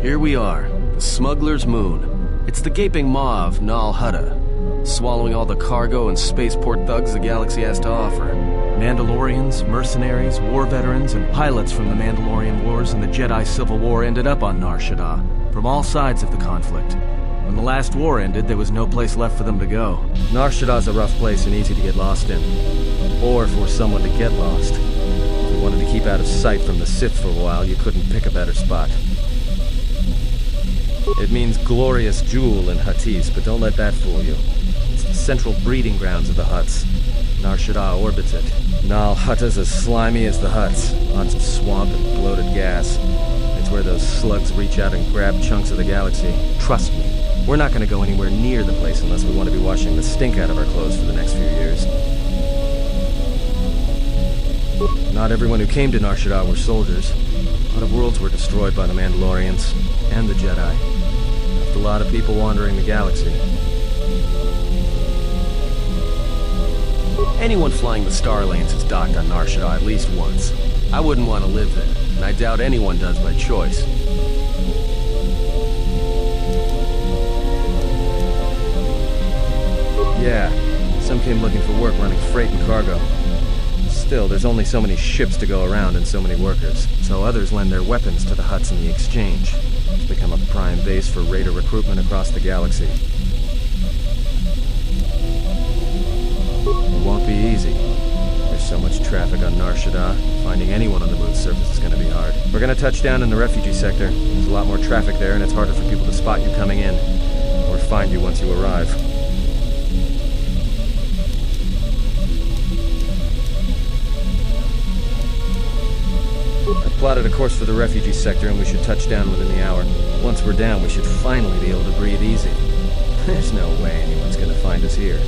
Here we are, the Smuggler's Moon. It's the gaping maw of Nar Shaddaa, swallowing all the cargo and spaceport thugs the galaxy has to offer. Mandalorians, mercenaries, war veterans, and pilots from the Mandalorian Wars and the Jedi Civil War ended up on Nar Shaddaa, from all sides of the conflict. When the last war ended, there was no place left for them to go. Nar Shaddaa's a rough place and easy to get lost in. Or for someone to get lost. If you wanted to keep out of sight from the Sith for a while, you couldn't pick a better spot. It means glorious jewel in Huttese, but don't let that fool you. It's the central breeding grounds of the Hutts. Nar Shaddaa orbits it. Nal Hutta's as slimy as the Hutts. Lots of swamp and bloated gas. It's where those slugs reach out and grab chunks of the galaxy. Trust me, we're not going to go anywhere near the place unless we want to be washing the stink out of our clothes for the next few years. Not everyone who came to Nar Shaddaa were soldiers. A lot of worlds were destroyed by the Mandalorians and the Jedi. Left a lot of people wandering the galaxy. Anyone flying the Star Lanes has docked on Nar Shaddaa at least once. I wouldn't want to live there, and I doubt anyone does by choice. Yeah, some came looking for work running freight and cargo. Still, there's only so many ships to go around and so many workers, so others lend their weapons to the Hutts in the exchange. It's become a prime base for raider recruitment across the galaxy. It won't be easy. There's so much traffic on Nar Shaddaa, finding anyone on the moon's surface is going to be hard. We're going to touch down in the refugee sector. There's a lot more traffic there, and it's harder for people to spot you coming in, or find you once you arrive. I've plotted a course for the refugee sector, and we should touch down within the hour. Once we're down, we should finally be able to breathe easy. There's no way anyone's going to find us here.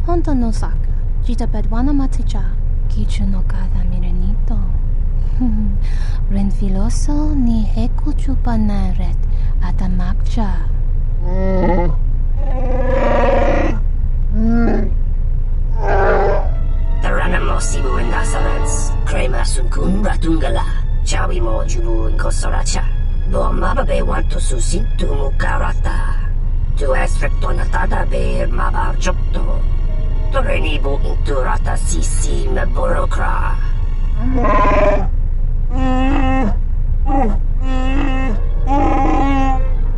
Honto no saka, jita bedwana maticha, kichu no kada mirenito. Renfiloso ni heko chupa na red atamakcha. Taranamo sibu in Nasarans, Krema sunkun ratungala, chawi mo jubu in Kosoracha, bo mababe wanto susintu mukarata. Tu aspetto natada per mabar jokto. Torenibu inturata sisi me borokra.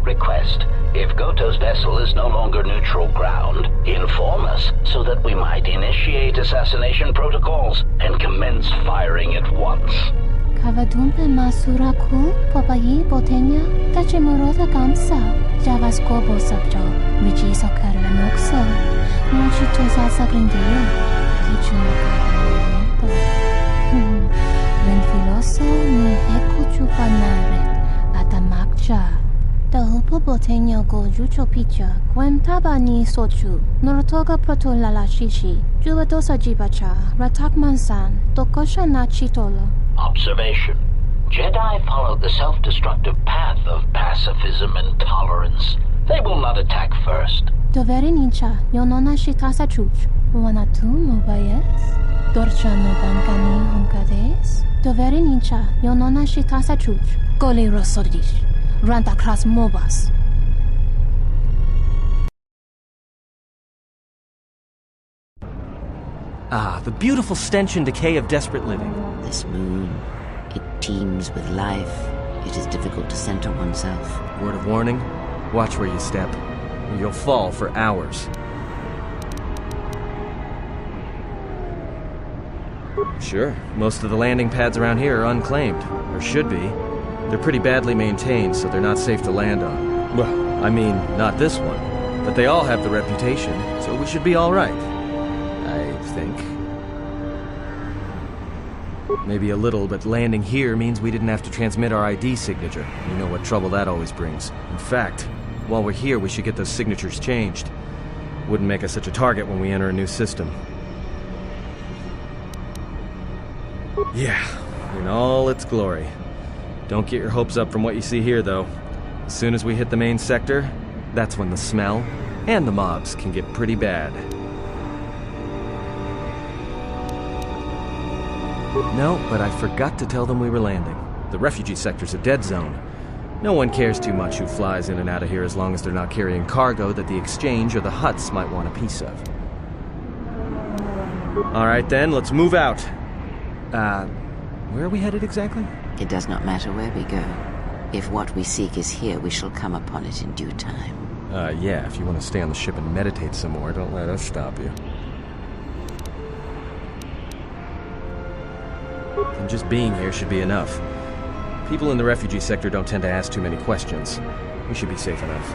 Request. If Goto's vessel is no longer neutral ground, inform us so that we might initiate assassination protocols and commence firing at once. Kavadumpe masuraku popayi botenya tachimurota kamsa javaskobo sabjo riji sokarla noksa mochito sasa grindio kichuno Venfiloso ni ekuchupanaret atamakcha Tahupo botenya go jucho picha Gwemtaba ni sochu Norotoga proto lala shishi Juvadosa jibacha Ratak mansan Tokosha na chitolo Observation. Jedi follow the self-destructive path of pacifism and tolerance. They will not attack first. Doveri nincha Yonona shitasa chuch Wanatu mobayes Dorcha no bankani honkades Doveri nincha Yonona shitasa chuch Goli rosodish Ranta kras mobas. Ah, the beautiful stench and decay of desperate living. This moon, it teems with life. It is difficult to center oneself. Word of warning, watch where you step, or you'll fall for hours. Sure, most of the landing pads around here are unclaimed, or should be. They're pretty badly maintained, so they're not safe to land on. Well, I mean, not this one. But they all have the reputation, so we should be all right. I think. Maybe a little, but landing here means we didn't have to transmit our ID signature. You know what trouble that always brings. In fact, while we're here, we should get those signatures changed. Wouldn't make us such a target when we enter a new system. Yeah, in all its glory. Don't get your hopes up from what you see here, though. As soon as we hit the main sector, that's when the smell and the mobs can get pretty bad. No, but I forgot to tell them we were landing. The refugee sector's a dead zone. No one cares too much who flies in and out of here as long as they're not carrying cargo that the Exchange or the Hutts might want a piece of. Alright then, let's move out. Where are we headed exactly? It does not matter where we go. If what we seek is here, we shall come upon it in due time. Yeah, if you want to stay on the ship and meditate some more, don't let us stop you. And just being here should be enough. People in the refugee sector don't tend to ask too many questions. We should be safe enough.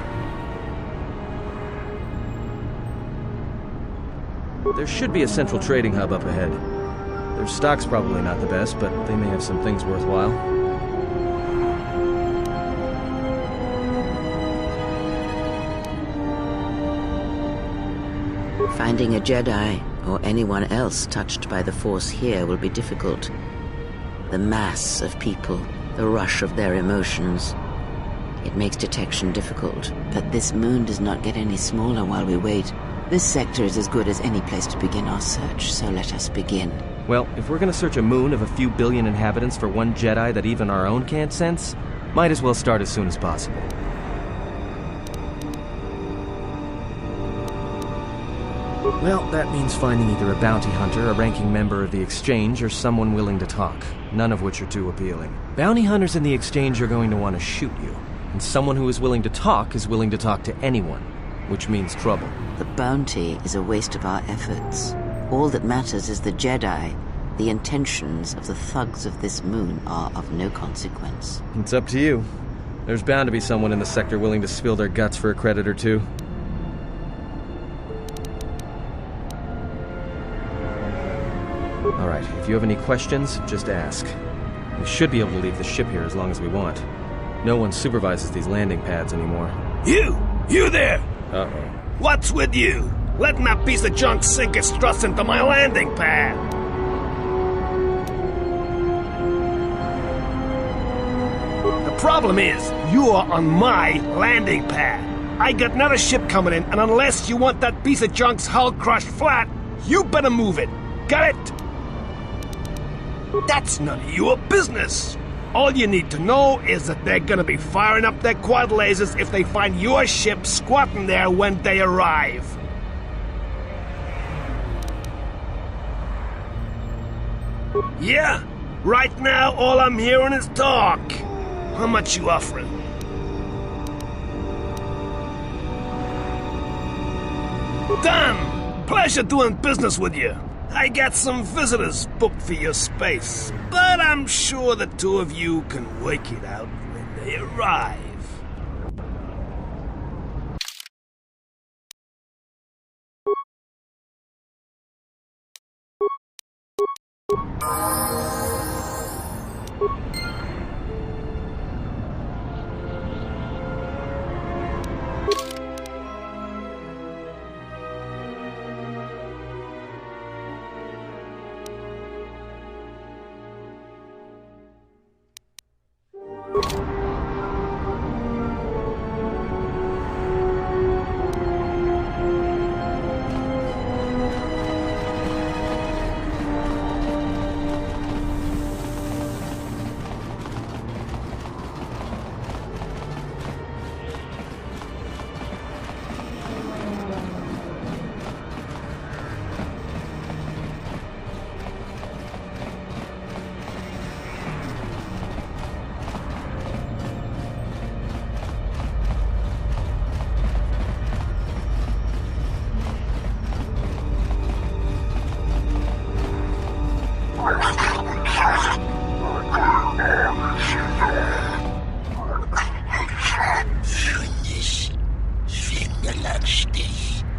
There should be a central trading hub up ahead. Their stock's probably not the best, but they may have some things worthwhile. Finding a Jedi, or anyone else touched by the Force here, will be difficult. The mass of people, the rush of their emotions. It makes detection difficult, but this moon does not get any smaller while we wait. This sector is as good as any place to begin our search, so let us begin. Well, if we're gonna search a moon of a few billion inhabitants for one Jedi that even our own can't sense, might as well start as soon as possible. Well, that means finding either a bounty hunter, a ranking member of the Exchange, or someone willing to talk, none of which are too appealing. Bounty hunters in the Exchange are going to want to shoot you, and someone who is willing to talk to anyone, which means trouble. The bounty is a waste of our efforts. All that matters is the Jedi. The intentions of the thugs of this moon are of no consequence. It's up to you. There's bound to be someone in the sector willing to spill their guts for a credit or two. Alright, if you have any questions, just ask. We should be able to leave the ship here as long as we want. No one supervises these landing pads anymore. You there! Uh-oh. What's with you? Letting that piece of junk sink its thrust into my landing pad! The problem is, you are on my landing pad. I got another ship coming in, and unless you want that piece of junk's hull crushed flat, you better move it. Got it? That's none of your business. All you need to know is that they're gonna be firing up their quad lasers if they find your ship squatting there when they arrive. Yeah, right now all I'm hearing is talk. How much you offering? Damn! Pleasure doing business with you. I got some visitors booked for your space, but I'm sure the two of you can work it out when they arrive.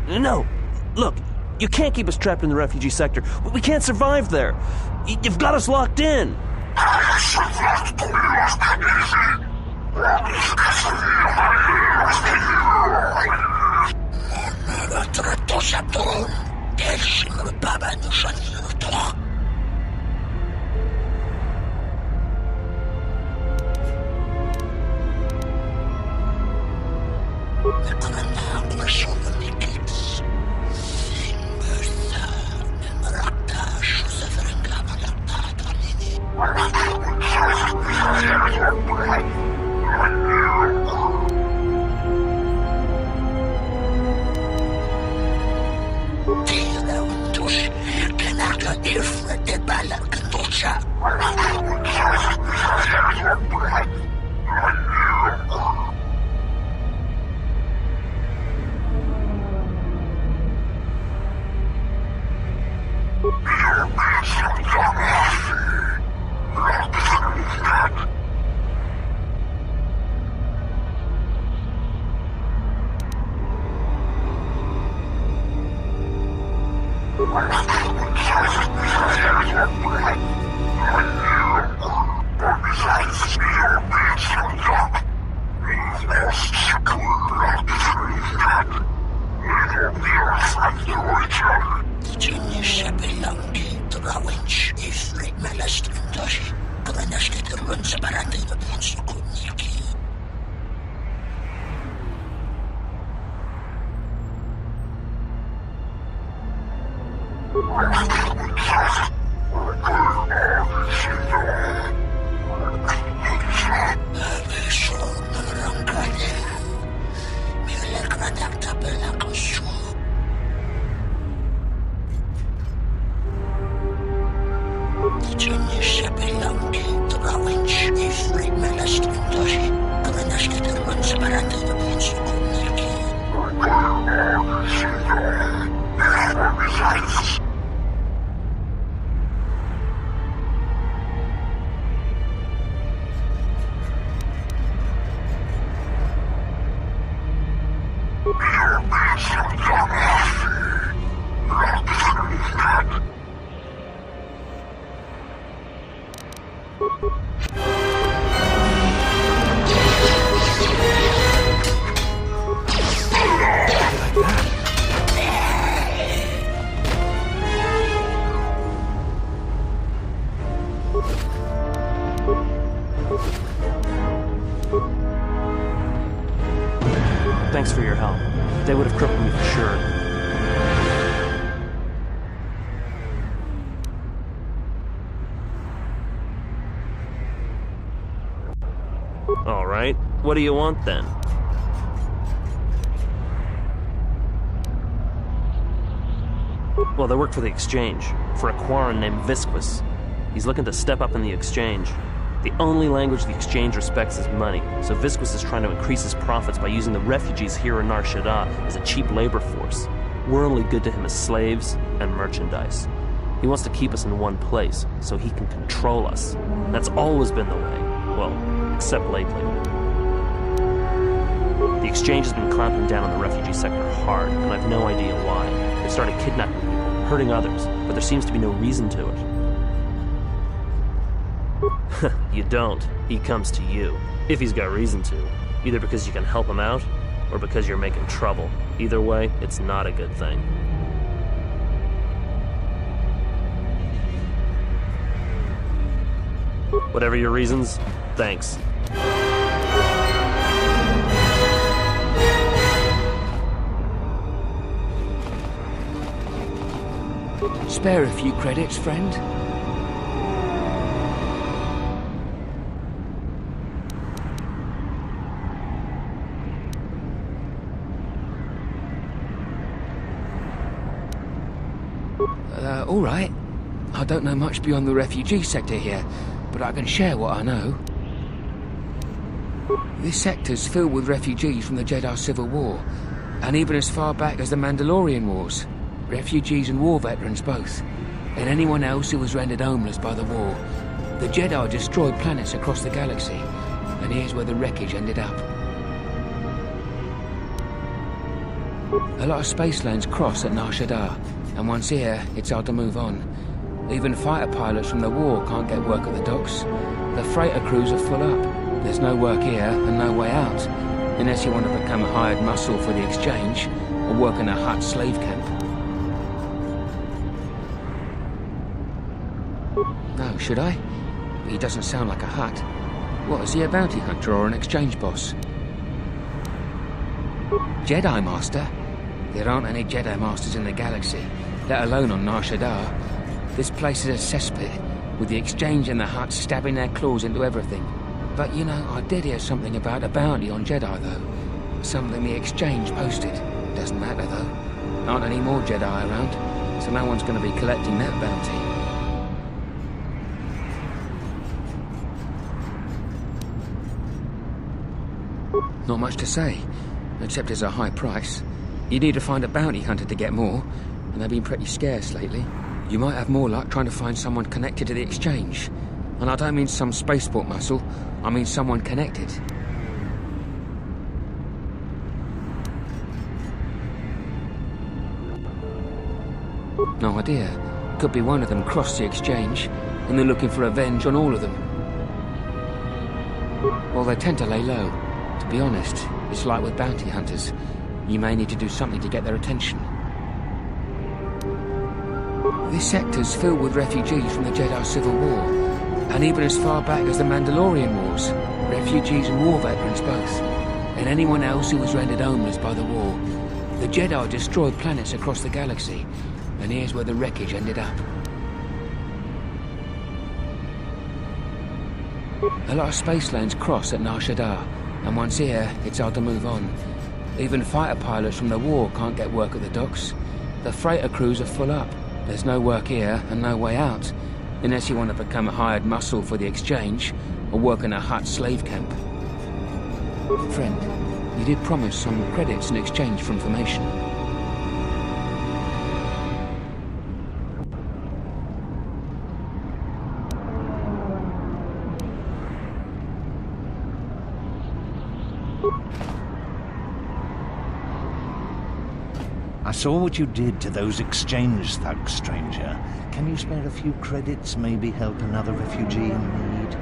No! Look, you can't keep us trapped in the refugee sector. We can't survive there. You've got us locked in. Thanks for your help. They would have crippled me for sure. All right. What do you want then? Well, they work for the Exchange, for a Quarren named Visquis. He's looking to step up in the Exchange. The only language the Exchange respects is money, so Visquis is trying to increase his profits by using the refugees here in Nar Shaddaa as a cheap labor force. We're only good to him as slaves and merchandise. He wants to keep us in one place, so he can control us. That's always been the way. Well, except lately. The Exchange has been clamping down on the refugee sector hard, and I've no idea why. They've started kidnapping people, hurting others, but there seems to be no reason to it. You don't. He comes to you. If he's got reason to. Either because you can help him out, or because you're making trouble. Either way, it's not a good thing. Whatever your reasons, thanks. Spare a few credits, friend? All right. I don't know much beyond the refugee sector here, but I can share what I know. This sector's filled with refugees from the Jedi Civil War, and even as far back as the Mandalorian Wars. Refugees and war veterans both, and anyone else who was rendered homeless by the war. The Jedi destroyed planets across the galaxy, and here's where the wreckage ended up. A lot of space lanes cross at Nar Shaddaa, and once here, it's hard to move on. Even fighter pilots from the war can't get work at the docks. The freighter crews are full up. There's no work here and no way out, unless you want to become a hired muscle for the Exchange, or work in a Hutt slave camp. No, should I? He doesn't sound like a Hutt. What, is he a bounty hunter or an Exchange boss? Jedi Master? There aren't any Jedi Masters in the galaxy, let alone on Nar Shaddaa. This place is a cesspit, with the Exchange and the Hutts stabbing their claws into everything. But you know, I did hear something about a bounty on Jedi, though. Something the Exchange posted. Doesn't matter, though. Aren't any more Jedi around, so no one's going to be collecting that bounty. Not much to say, except it's a high price. You need to find a bounty hunter to get more, and they've been pretty scarce lately. You might have more luck trying to find someone connected to the Exchange. And I don't mean some spaceport muscle, I mean someone connected. No idea. Could be one of them crossed the Exchange, and they're looking for revenge on all of them. Well, they tend to lay low. To be honest, it's like with bounty hunters. You may need to do something to get their attention. This sector's filled with refugees from the Jedi Civil War, and even as far back as the Mandalorian Wars. Refugees and war veterans both, and anyone else who was rendered homeless by the war. The Jedi destroyed planets across the galaxy, and here's where the wreckage ended up. A lot of space lanes cross at Nar Shaddaa, and once here, it's hard to move on. Even fighter pilots from the war can't get work at the docks. The freighter crews are full up. There's no work here and no way out, unless you want to become a hired muscle for the Exchange, or work in a Hutt slave camp. Friend, you did promise some credits in exchange for information. I saw what you did to those Exchange thugs, stranger. Can you spare a few credits, maybe help another refugee in need?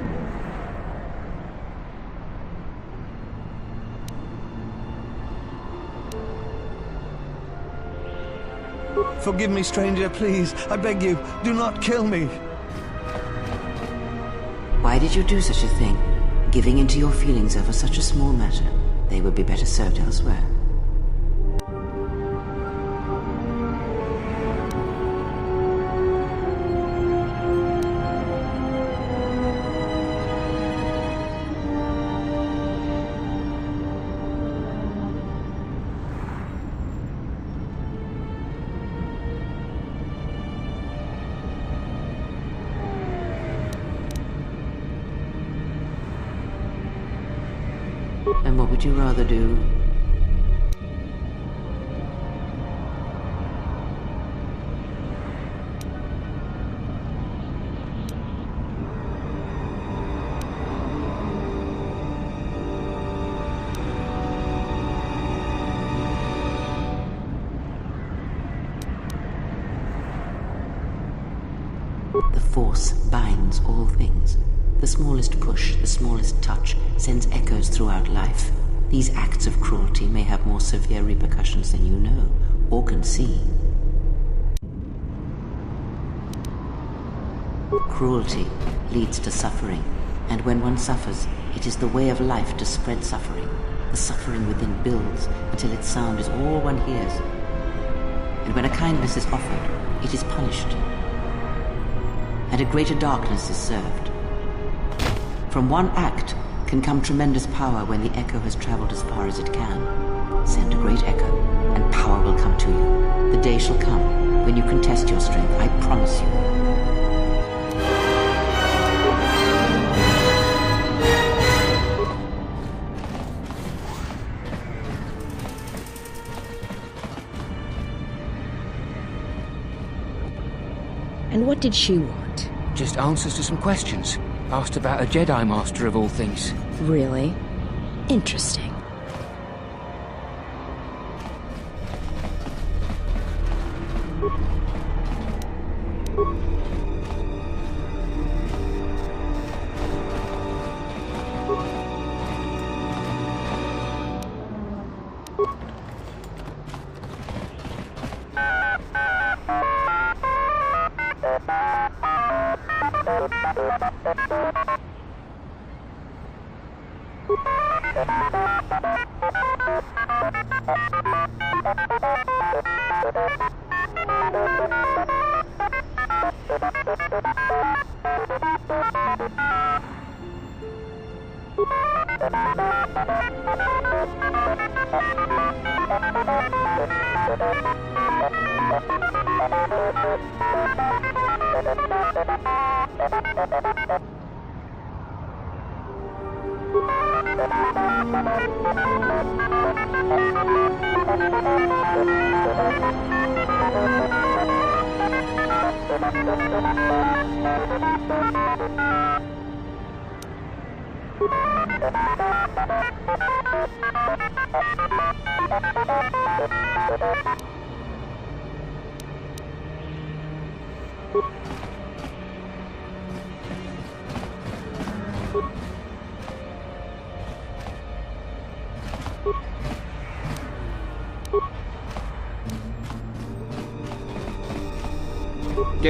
Forgive me, stranger, please. I beg you, do not kill me. Why did you do such a thing? Giving in to your feelings over such a small matter. They would be better served elsewhere. And what would you rather do? Force binds all things. The smallest push, the smallest touch, sends echoes throughout life. These acts of cruelty may have more severe repercussions than you know, or can see. Cruelty leads to suffering, and when one suffers, it is the way of life to spread suffering. The suffering within builds until its sound is all one hears. And when a kindness is offered, it is punished. And a greater darkness is served. From one act can come tremendous power when the echo has traveled as far as it can. Send a great echo, and power will come to you. The day shall come when you can test your strength, I promise you. And what did she want? Just answers to some questions. Asked about a Jedi Master of all things. Really? Interesting.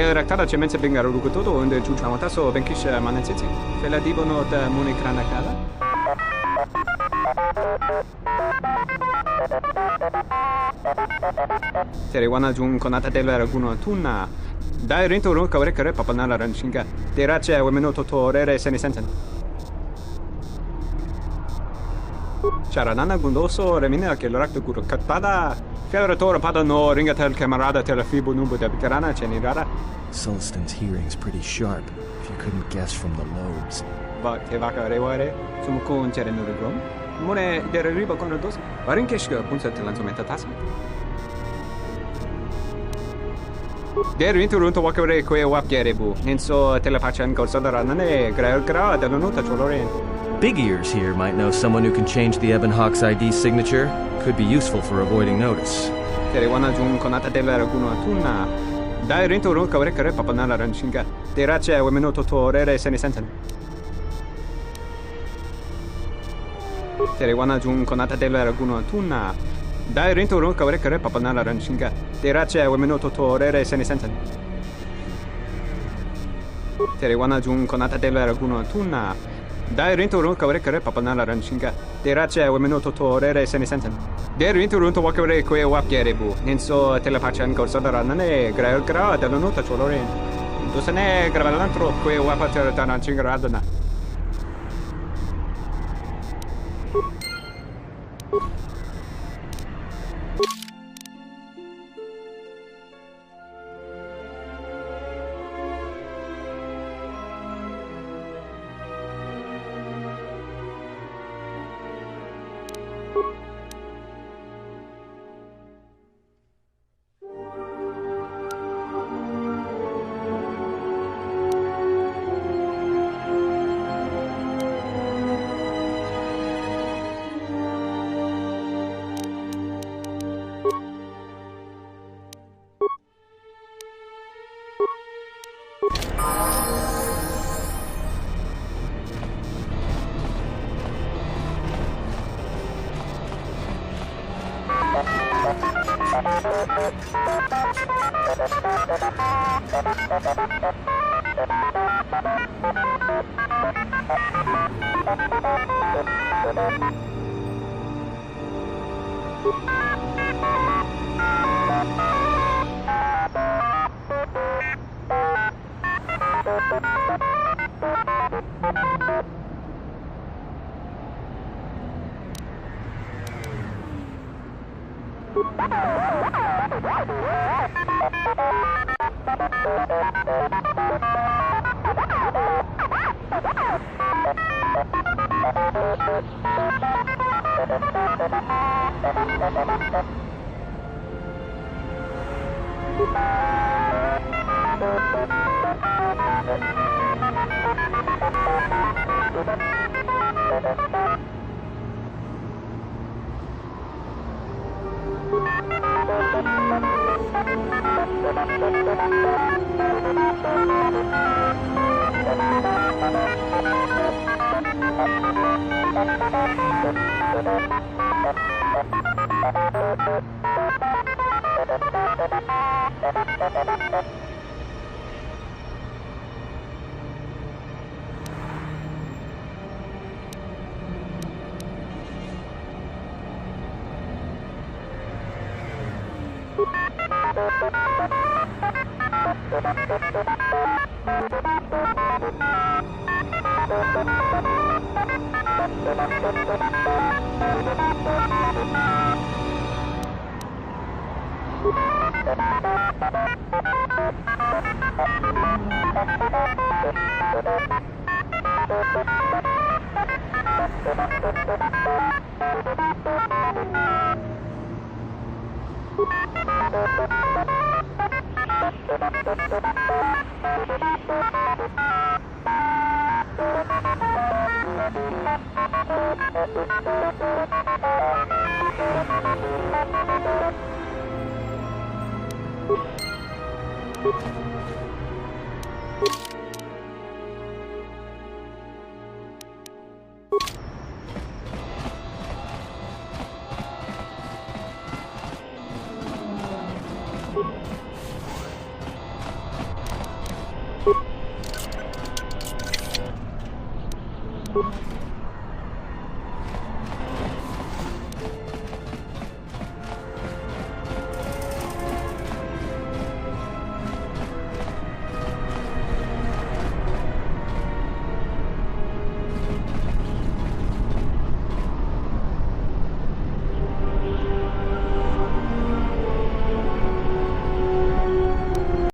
Raktada cemense bingaru rukutodo und chuchamataso benkisha manetsitsi. Fela dibono da munikrana kala. Tere wana jun konata della raguno tunna. Dai rento ro kavre kare papanala ranshinga. Terace wemeno totorere seni sensen. Charanana gundoso remine che l'orakto guru katpada. Fiaratore padano ringatel camarada telefibo numbo de bicarana cenirara. Sullistan's hearing's pretty sharp, if you couldn't guess from the lobes. Va te vaca reware, sumukun cerenurigrom. Mone dere riba con dos. Varinkeshka punsa telanzomenta tasa. Der interrunto wakare que wapgerebu. Nenso telepachan gorsodaranane gra de nota choloren. Big Ears here might know someone who can change the Ebon Hawk's ID signature. Could be useful for avoiding notice. Terewana jun konata della raguno tunna. Dai rento ro kavre kare papanala ranshinga. Terace wemeno totorere seni sensen. Terewana jun konata della raguno tunna. Dai rento ro kavre kare papanala ranshinga. Terace wemeno totorere seni sensen. Terewana jun konata della raguno tunna. Dai rento ro kavre kare papanala ranshinga. Terace wemeno totorere seni sensen. Der rento ro wakare que wapgerebu. Nenso telepachan gorsodaranane gra de nota choloren. Dosane gravalantro que wapater tananchingaradana.